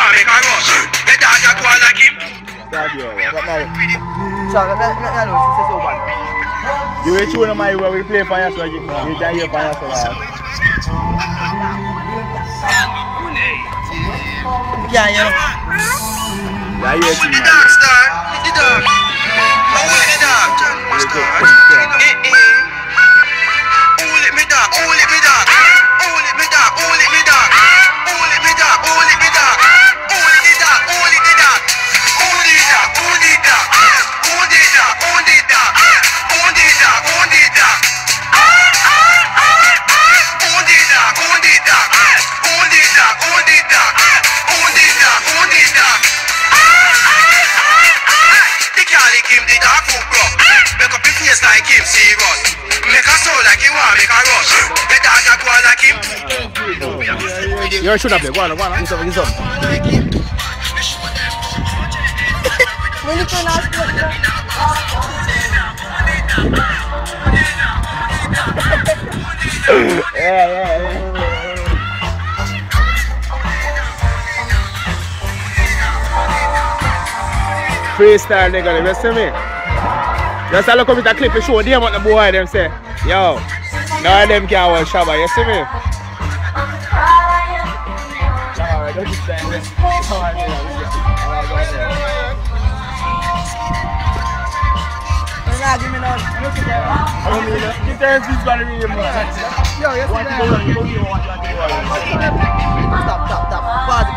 want make a rush. The dog a go like him. You will show them where we play for yourself. You die here for yourself. Yeah, yeah. Yeah, you Who the dog star? The dog. Who let the dog? Who let me dog? Who let me dog? Who let me dog? Who let me dog? Who let me dog? Who let me dog? Who let the dog? Who let the dog? Who the dog? Who the dog? Who the dog? Who the dog? Who the dog? Who the dog? Who the dog? Who the dog? Who the dog? Who the dog? Who the dog? Who the dog? They can't lick him, the dog food bro. Make up his face like him serious. Make a soul like he want make a rush. The dog a go like him. You should have played. Go on, go on. Get some. When you turn out, Yeah. Freestyle nigga, you see me? Just a look at the clip and show them what the boy them say. Yo, none of them can watch Shabba, you see me? Stop. Pause,